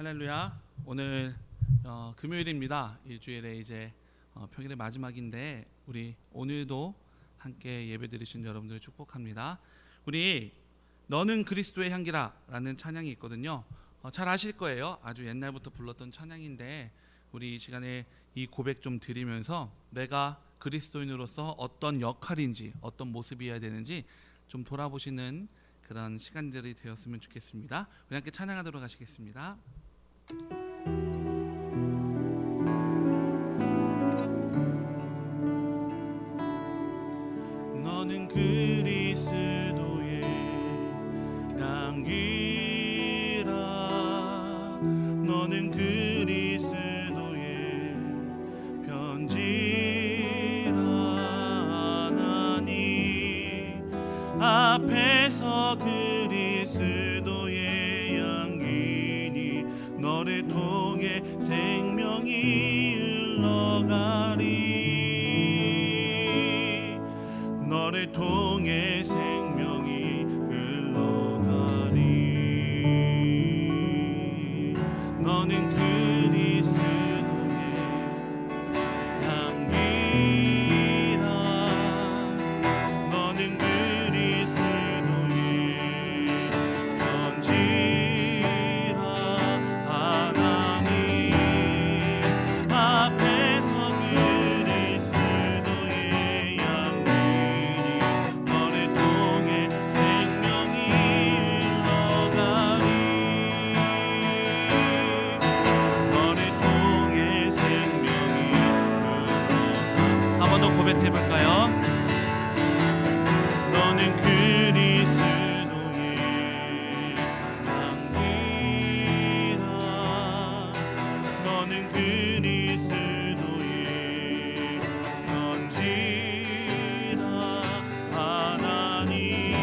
할렐루야. 오늘 금요일입니다. 일주일에 이제 평일의 마지막인데 우리 오늘도 함께 예배드리신 여러분들을 축복합니다. 우리 너는 그리스도의 향기라 라는 찬양이 있거든요. 잘 아실 거예요. 아주 옛날부터 불렀던 찬양인데 우리 이 시간에 이 고백 좀 드리면서 내가 그리스도인으로서 어떤 역할인지 어떤 모습이어야 되는지 좀 돌아보시는 그런 시간들이 되었으면 좋겠습니다. 우리 함께 찬양하도록 하시겠습니다. 너는 그리스도의 향기라. 너는 그리스도의 편지라. 하나님 앞에서 그리스도의 향기니 너를 통해 생명이 흘러가리. 너를 통해 생명이 흘러가리. 너는 그리스도의 향기라. 너는 그리스도의 편지라. 하나님 앞에서 그리스도의 향기니 너를 통해 생명이 흘러가리. 너를 통해 생명이 흘러가리. 한 번 더 고백해볼까요? 너는 그리스도의 향기라. 너는 그리스도의 편지라. 하나님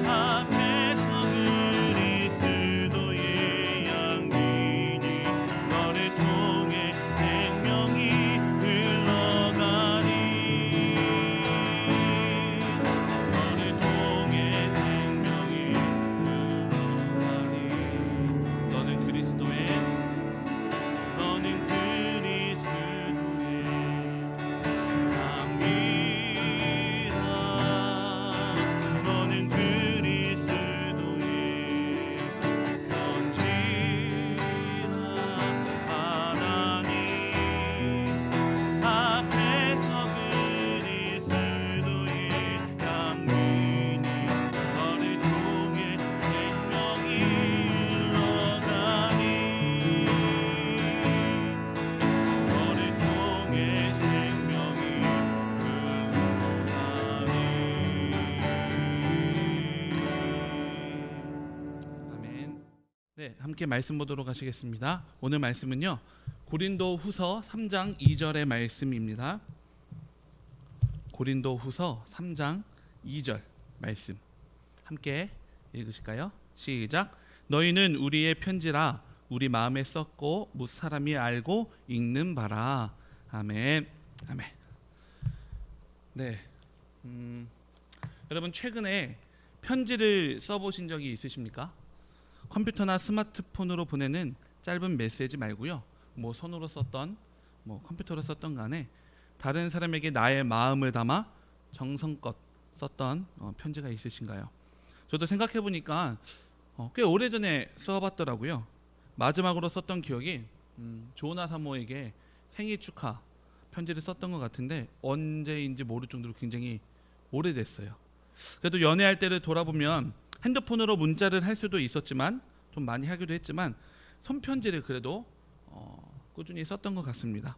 앞에서 그리스도의 향기니 너를 통해 생명이 흘러가리. 너를 통해 생명이 흘러가리. 너는 그리스도의 너는 그리스도의 향기라. 너는 그리스도의 편지라. 하나님 앞에서 그리스도의 향기니 너를 통해 생명이 흘러가리. 너를 통해 생명이 흘러가리. 아멘. 네, 함께 말씀 보도록 하시겠습니다. 오늘 말씀은요, 고린도후서 3장 2절의 말씀입니다. 고린도후서 3장 2절 말씀 함께 읽으실까요? 시작. 너희는 우리의 편지라 우리 마음에 썼고 뭇 사람이 알고 읽는 바라. 아멘. 아멘. 네. 여러분 최근에 편지를 써보신 적이 있으십니까? 컴퓨터나 스마트폰으로 보내는 짧은 메시지 말고요. 뭐 손으로 썼던, 뭐 컴퓨터로 썼던 간에 다른 사람에게 나의 마음을 담아 정성껏 썼던 편지가 있으신가요? 저도 생각해 보니까 꽤 오래전에 써봤더라고요. 마지막으로 썼던 기억이 조나 사모에게 생일 축하 편지를 썼던 것 같은데 언제인지 모를 정도로 굉장히 오래됐어요. 그래도 연애할 때를 돌아보면 핸드폰으로 문자를 할 수도 있었지만 좀 많이 하기도 했지만 손편지를 그래도 꾸준히 썼던 것 같습니다.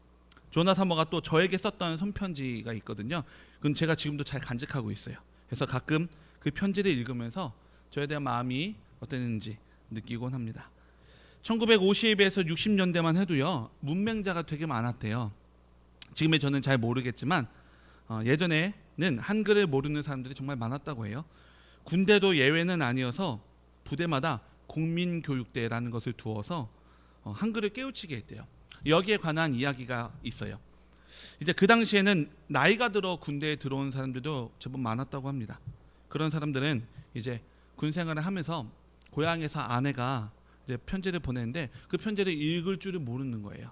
조나 사모가 또 저에게 썼던 손편지가 있거든요. 그건 제가 지금도 잘 간직하고 있어요. 그래서 가끔 그 편지를 읽으면서 저에 대한 마음이 어땠는지 느끼곤 합니다. 1950에서 60년대만 해도요, 문맹자가 되게 많았대요. 지금의 저는 잘 모르겠지만 예전에는 한글을 모르는 사람들이 정말 많았다고 해요. 군대도 예외는 아니어서 부대마다 국민교육대라는 것을 두어서 한글을 깨우치게 했대요. 여기에 관한 이야기가 있어요. 이제 그 당시에는 나이가 들어 군대에 들어온 사람들도 제법 많았다고 합니다. 그런 사람들은 이제 군 생활을 하면서 고향에서 아내가 이제 편지를 보내는데 그 편지를 읽을 줄을 모르는 거예요.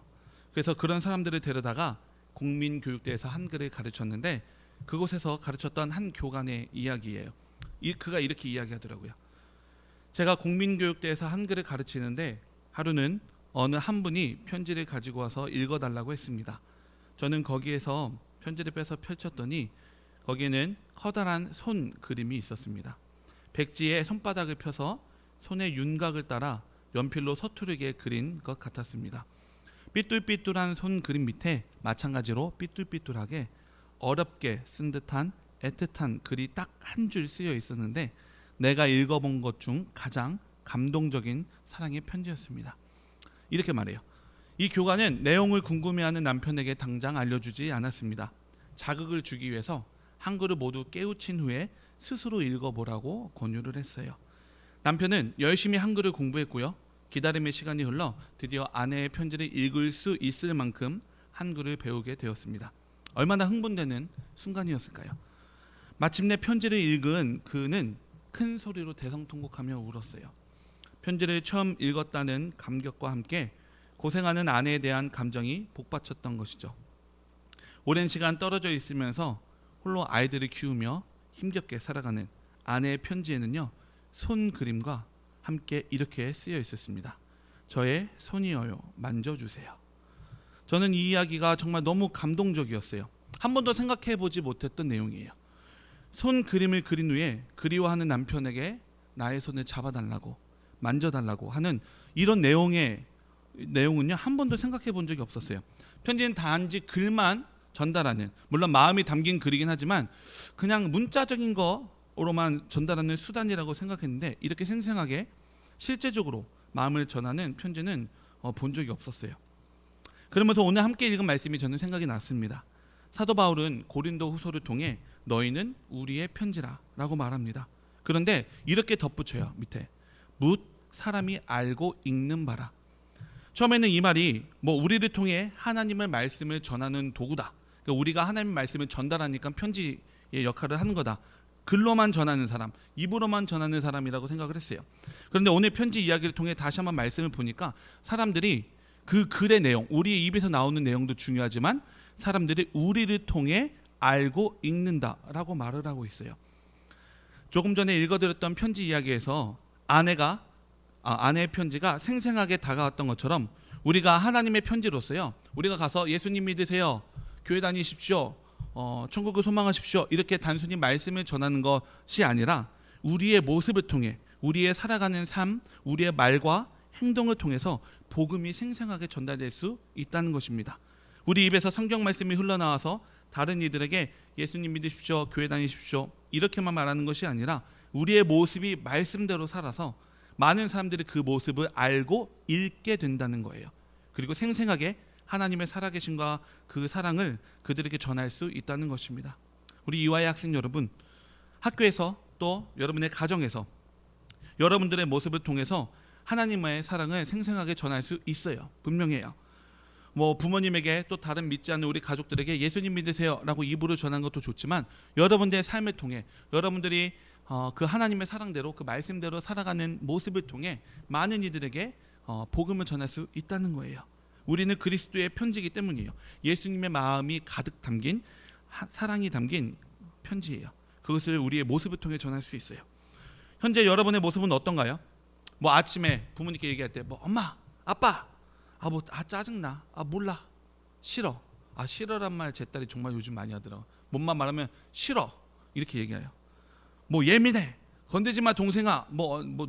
그래서 그런 사람들을 데려다가 국민교육대에서 한글을 가르쳤는데 그곳에서 가르쳤던 한 교관의 이야기예요. 그가 이렇게 이야기하더라고요. 제가 국민교육대에서 한글을 가르치는데 하루는 어느 한 분이 편지를 가지고 와서 읽어달라고 했습니다. 저는 거기에서 편지를 빼서 펼쳤더니 거기에는 커다란 손 그림이 있었습니다. 백지에 손바닥을 펴서 손의 윤곽을 따라 연필로 서투르게 그린 것 같았습니다. 삐뚤삐뚤한 손 그림 밑에 마찬가지로 삐뚤삐뚤하게 어렵게 쓴 듯한 애틋한 글이 딱 한 줄 쓰여 있었는데 내가 읽어본 것 중 가장 감동적인 사랑의 편지였습니다. 이렇게 말해요. 이 교관은 내용을 궁금해하는 남편에게 당장 알려주지 않았습니다. 자극을 주기 위해서 한글을 모두 깨우친 후에 스스로 읽어보라고 권유를 했어요. 남편은 열심히 한글을 공부했고요. 기다림의 시간이 흘러 드디어 아내의 편지를 읽을 수 있을 만큼 한글을 배우게 되었습니다. 얼마나 흥분되는 순간이었을까요? 마침내 편지를 읽은 그는 큰 소리로 대성통곡하며 울었어요. 편지를 처음 읽었다는 감격과 함께 고생하는 아내에 대한 감정이 복받쳤던 것이죠. 오랜 시간 떨어져 있으면서 홀로 아이들을 키우며 힘겹게 살아가는 아내의 편지에는요, 손 그림과 함께 이렇게 쓰여 있었습니다. 저의 손이여요, 만져주세요. 저는 이 이야기가 정말 너무 감동적이었어요. 한 번도 생각해 보지 못했던 내용이에요. 손 그림을 그린 후에 그리워하는 남편에게 나의 손을 잡아달라고, 만져달라고 하는 이런 내용은요, 한 번도 생각해 본 적이 없었어요. 편지는 단지 글만 전달하는, 물론 마음이 담긴 글이긴 하지만 그냥 문자적인 거로만 전달하는 수단이라고 생각했는데 이렇게 생생하게 실제적으로 마음을 전하는 편지는 본 적이 없었어요. 그러면서 오늘 함께 읽은 말씀이 저는 생각이 났습니다. 사도 바울은 고린도 후서를 통해 너희는 우리의 편지라 라고 말합니다. 그런데 이렇게 덧붙여요. 밑에 묻 사람이 알고 읽는 바라. 처음에는 이 말이 우리를 통해 하나님의 말씀을 전하는 도구다. 그러니까 우리가 하나님의 말씀을 전달하니까 편지의 역할을 하는 거다. 글로만 전하는 사람, 입으로만 전하는 사람이라고 생각을 했어요. 그런데 오늘 편지 이야기를 통해 다시 한번 말씀을 보니까 사람들이 그 글의 내용, 우리의 입에서 나오는 내용도 중요하지만 사람들이 우리를 통해 알고 읽는다라고 말을 하고 있어요. 조금 전에 읽어드렸던 편지 이야기에서 아내의 편지가 생생하게 다가왔던 것처럼 우리가 하나님의 편지로서요, 우리가 가서 예수님 믿으세요, 교회 다니십시오, 천국을 소망하십시오, 이렇게 단순히 말씀을 전하는 것이 아니라 우리의 모습을 통해, 우리의 살아가는 삶, 우리의 말과 행동을 통해서 복음이 생생하게 전달될 수 있다는 것입니다. 우리 입에서 성경 말씀이 흘러나와서 다른 이들에게 예수님 믿으십시오, 교회 다니십시오 이렇게만 말하는 것이 아니라 우리의 모습이 말씀대로 살아서 많은 사람들이 그 모습을 알고 읽게 된다는 거예요. 그리고 생생하게 하나님의 살아계심과 그 사랑을 그들에게 전할 수 있다는 것입니다. 우리 이화의 학생 여러분, 학교에서 또 여러분의 가정에서 여러분들의 모습을 통해서 하나님의 사랑을 생생하게 전할 수 있어요. 분명해요. 부모님에게 또 다른 믿지 않는 우리 가족들에게 예수님 믿으세요 라고 입으로 전한 것도 좋지만 여러분들의 삶을 통해 여러분들이 그 하나님의 사랑대로 그 말씀대로 살아가는 모습을 통해 많은 이들에게 복음을 전할 수 있다는 거예요. 우리는 그리스도의 편지이기 때문이에요. 예수님의 마음이 가득 담긴 사랑이 담긴 편지예요. 그것을 우리의 모습을 통해 전할 수 있어요. 현재 여러분의 모습은 어떤가요? 아침에 부모님께 얘기할 때 엄마, 아빠, 짜증나, 몰라, 싫어, 싫어란 말 제 딸이 정말 요즘 많이 하더라고. 뭔만 말하면 싫어 이렇게 얘기해요. 예민해, 건들지 마 동생아,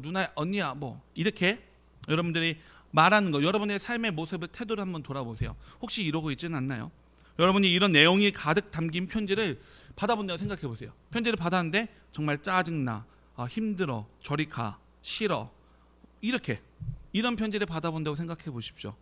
누나, 언니야, 이렇게 여러분들이 말하는 거, 여러분의 삶의 모습을, 태도를 한번 돌아보세요. 혹시 이러고 있지는 않나요? 여러분이 이런 내용이 가득 담긴 편지를 받아본다고 생각해 보세요. 편지를 받았는데 정말 짜증나, 힘들어, 저리 가, 싫어, 이런 편지를 받아본다고 생각해 보십시오.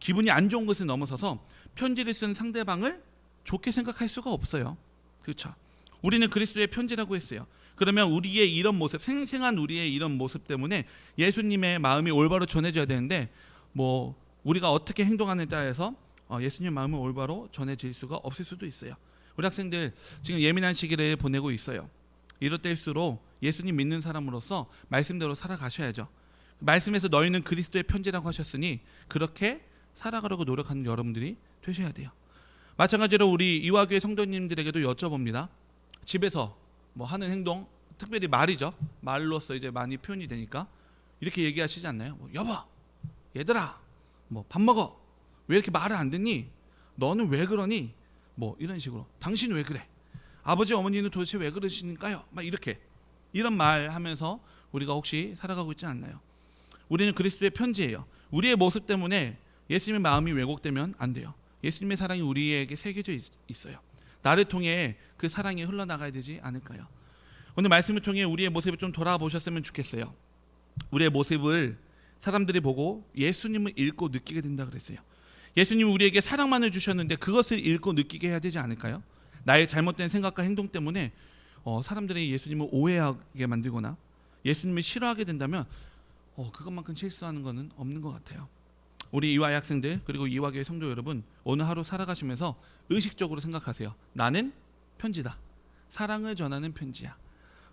기분이 안 좋은 것을 넘어서서 편지를 쓴 상대방을 좋게 생각할 수가 없어요. 그렇죠? 우리는 그리스도의 편지라고 했어요. 그러면 우리의 이런 모습, 생생한 우리의 이런 모습 때문에 예수님의 마음이 올바로 전해져야 되는데 우리가 어떻게 행동하느냐에 따라서 예수님의 마음은 올바로 전해질 수가 없을 수도 있어요. 우리 학생들 지금 예민한 시기를 보내고 있어요. 이럴 때일수록 예수님 믿는 사람으로서 말씀대로 살아가셔야죠. 말씀에서 너희는 그리스도의 편지라고 하셨으니 그렇게 살아가려고 노력하는 여러분들이 되셔야 돼요. 마찬가지로 우리 이화교회 성도님들에게도 여쭤봅니다. 집에서 뭐 하는 행동, 특별히 말이죠. 말로써 이제 많이 표현이 되니까 이렇게 얘기하시지 않나요? 뭐, 여보, 얘들아, 뭐 밥 먹어. 왜 이렇게 말을 안 듣니? 너는 왜 그러니? 뭐 이런 식으로. 당신 왜 그래? 아버지 어머니는 도대체 왜 그러시니까요? 막 이렇게 이런 말 하면서 우리가 혹시 살아가고 있지 않나요? 우리는 그리스도의 편지예요. 우리의 모습 때문에 예수님의 마음이 왜곡되면 안 돼요. 예수님의 사랑이 우리에게 새겨져 있어요. 나를 통해 그 사랑이 흘러나가야 되지 않을까요? 오늘 말씀을 통해 우리의 모습을 좀 돌아보셨으면 좋겠어요. 우리의 모습을 사람들이 보고 예수님을 읽고 느끼게 된다 그랬어요. 예수님은 우리에게 사랑만을 주셨는데 그것을 읽고 느끼게 해야 되지 않을까요? 나의 잘못된 생각과 행동 때문에 사람들이 예수님을 오해하게 만들거나 예수님을 싫어하게 된다면 그것만큼 실수하는 것은 없는 것 같아요. 우리 이화 학생들 그리고 이화교회 성도 여러분, 오늘 하루 살아가시면서 의식적으로 생각하세요. 나는 편지다. 사랑을 전하는 편지야.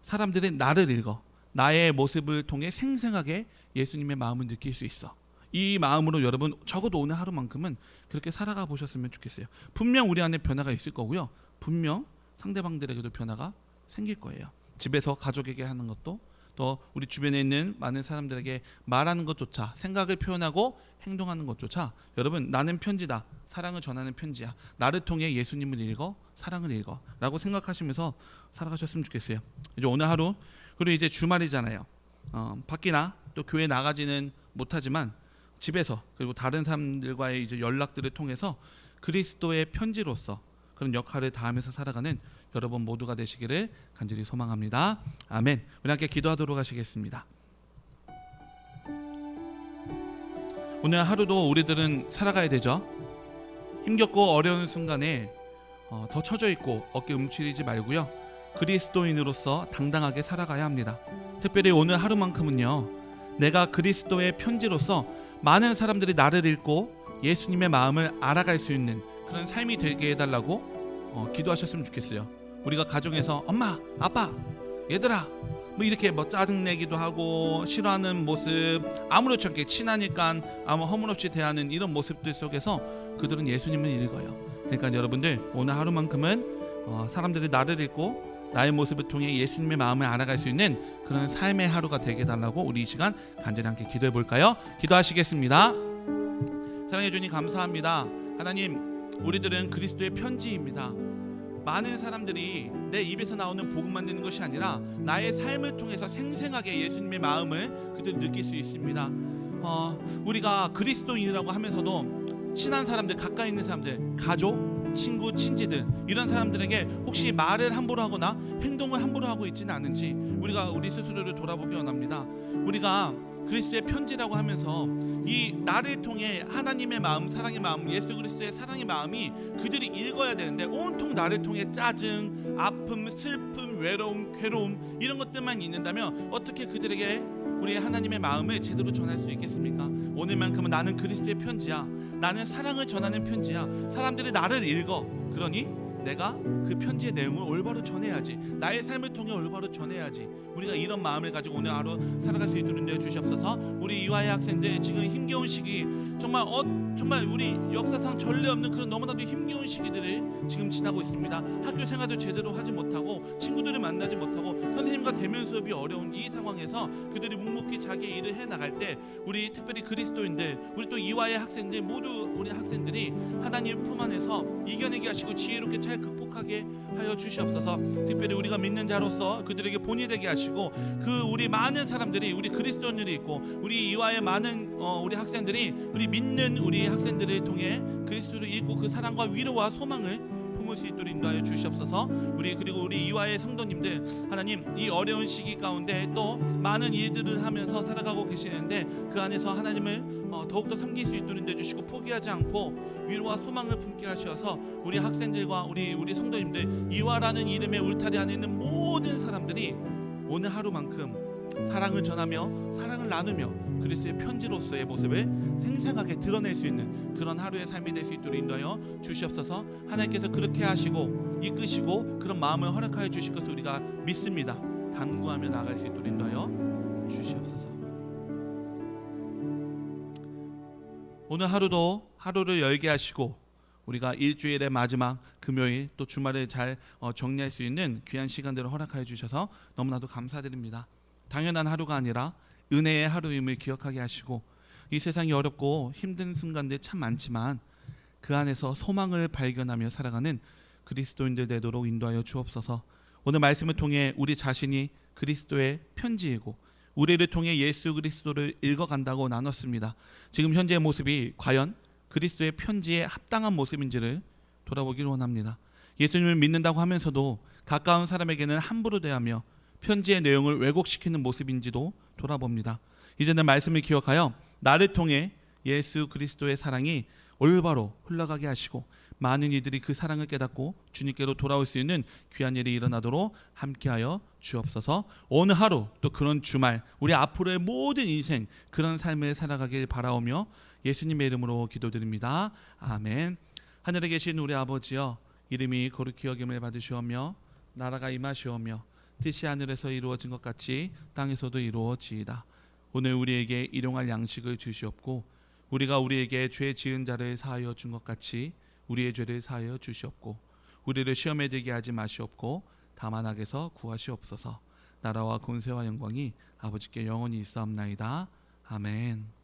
사람들이 나를 읽어 나의 모습을 통해 생생하게 예수님의 마음을 느낄 수 있어. 이 마음으로 여러분 적어도 오늘 하루만큼은 그렇게 살아가 보셨으면 좋겠어요. 분명 우리 안에 변화가 있을 거고요. 분명 상대방들에게도 변화가 생길 거예요. 집에서 가족에게 하는 것도, 또 우리 주변에 있는 많은 사람들에게 말하는 것조차, 생각을 표현하고 행동하는 것조차 여러분 나는 편지다. 사랑을 전하는 편지야. 나를 통해 예수님을 읽어, 사랑을 읽어 라고 생각하시면서 살아가셨으면 좋겠어요. 이제 오늘 하루, 그리고 이제 주말이잖아요. 밖이나 또 교회 나가지는 못하지만 집에서 그리고 다른 사람들과의 이제 연락들을 통해서 그리스도의 편지로서 그런 역할을 다하면서 살아가는 여러분 모두가 되시기를 간절히 소망합니다. 아멘. 우리 함께 기도하도록 하시겠습니다. 오늘 하루도 우리들은 살아가야 되죠. 힘겹고 어려운 순간에 더 처져 있고 어깨 움츠리지 말고요. 그리스도인으로서 당당하게 살아가야 합니다. 특별히 오늘 하루만큼은요, 내가 그리스도의 편지로서 많은 사람들이 나를 읽고 예수님의 마음을 알아갈 수 있는 그런 삶이 되게 해달라고 기도하셨으면 좋겠어요. 우리가 가정에서 엄마, 아빠, 얘들아 뭐 이렇게 뭐 짜증내기도 하고 싫어하는 모습, 아무렇지 않게 친하니까 아무 허물없이 대하는 이런 모습들 속에서 그들은 예수님을 읽어요. 그러니까 여러분들 오늘 하루만큼은 사람들이 나를 읽고 나의 모습을 통해 예수님의 마음을 알아갈 수 있는 그런 삶의 하루가 되게 해달라고 우리 이 시간 간절히 함께 기도해 볼까요? 기도하시겠습니다. 사랑해 주님 감사합니다. 하나님, 우리들은 그리스도의 편지입니다. 많은 사람들이 내 입에서 나오는 복음만 듣는 것이 아니라 나의 삶을 통해서 생생하게 예수님의 마음을 그들 느낄 수 있습니다. 우리가 그리스도인이라고 하면서도 친한 사람들, 가까이 있는 사람들, 가족, 친구, 친지들 이런 사람들에게 혹시 말을 함부로 하거나 행동을 함부로 하고 있지는 않은지 우리가 우리 스스로를 돌아보기 원합니다. 우리가 그리스도의 편지라고 하면서 이 나를 통해 하나님의 마음, 사랑의 마음, 예수 그리스도의 사랑의 마음이 그들이 읽어야 되는데 온통 나를 통해 짜증, 아픔, 슬픔, 외로움, 괴로움 이런 것들만 있는다면 어떻게 그들에게 우리 하나님의 마음을 제대로 전할 수 있겠습니까? 오늘만큼은 나는 그리스도의 편지야. 나는 사랑을 전하는 편지야. 사람들이 나를 읽어. 그러니 내가 그 편지의 내용을 올바로 전해야지. 나의 삶을 통해 올바로 전해야지. 우리가 이런 마음을 가지고 오늘 하루 살아갈 수 있도록 되어 주시옵소서. 우리 이화의 학생들 지금 힘겨운 시기, 정말 우리 역사상 전례 없는 그런 너무나도 힘겨운 시기들을 지금 지나고 있습니다. 학교 생활도 제대로 하지 못하고 친구들을 만나지 못하고 선생님과 대면 수업이 어려운 이 상황에서 그들이 묵묵히 자기의 일을 해나갈 때 우리 특별히 그리스도인들, 우리 또 이화의 학생들 모두 우리 학생들이 하나님 품 안에서 이겨내게 하시고 지혜롭게 잘 극복하게 하여 주시옵소서. 특별히 우리가 믿는 자로서 그들에게 본이 되게 하시고 그 우리 많은 사람들이 우리 그리스도인들이 있고 우리 이화의 많은 우리 학생들이 우리 믿는 우리 학생들을 통해 그리스도를 읽고 그 사랑과 위로와 소망을 품을 수 있도록 인도하여 주시옵소서. 그리고 우리 이화의 성도님들, 하나님 이 어려운 시기 가운데 또 많은 일들을 하면서 살아가고 계시는데 그 안에서 하나님을 더욱더 섬길 수 있도록 인도해 주시고 포기하지 않고 위로와 소망을 품게 하셔서 우리 학생들과 우리 성도님들, 이화라는 이름의 울타리 안에 있는 모든 사람들이 오늘 하루만큼 사랑을 전하며 사랑을 나누며 그리스도의 편지로서의 모습을 생생하게 드러낼 수 있는 그런 하루의 삶이 될 수 있도록 인도하여 주시옵소서. 하나님께서 그렇게 하시고 이끄시고 그런 마음을 허락하여 주실 것을 우리가 믿습니다. 간구하며 나아갈 수 있도록 인도하여 주시옵소서. 오늘 하루도 하루를 열게 하시고 우리가 일주일의 마지막 금요일 또 주말을 잘 정리할 수 있는 귀한 시간들을 허락하여 주셔서 너무나도 감사드립니다. 당연한 하루가 아니라 은혜의 하루임을 기억하게 하시고 이 세상이 어렵고 힘든 순간들 참 많지만 그 안에서 소망을 발견하며 살아가는 그리스도인들 되도록 인도하여 주옵소서. 오늘 말씀을 통해 우리 자신이 그리스도의 편지이고 우리를 통해 예수 그리스도를 읽어간다고 나눴습니다. 지금 현재의 모습이 과연 그리스도의 편지에 합당한 모습인지를 돌아보기를 원합니다. 예수님을 믿는다고 하면서도 가까운 사람에게는 함부로 대하며 편지의 내용을 왜곡시키는 모습인지도 돌아봅니다. 이제는 말씀을 기억하여 나를 통해 예수 그리스도의 사랑이 올바로 흘러가게 하시고 많은 이들이 그 사랑을 깨닫고 주님께로 돌아올 수 있는 귀한 일이 일어나도록 함께하여 주옵소서. 오늘 하루 또 그런 주말 우리 앞으로의 모든 인생 그런 삶을 살아가길 바라오며 예수님의 이름으로 기도드립니다. 아멘. 하늘에 계신 우리 아버지여, 이름이 거룩히 여김을 받으시오며 나라가 임하시오며 뜻이 하늘에서 이루어진 것 같이 땅에서도 이루어지이다. 오늘 우리에게 일용할 양식을 주시옵고 우리가 우리에게 죄 지은 자를 사하여 준 것 같이 우리의 죄를 사하여 주시옵고 우리를 시험에 들게 하지 마시옵고 다만 악에서 구하시옵소서. 나라와 권세와 영광이 아버지께 영원히 있사옵나이다. 아멘.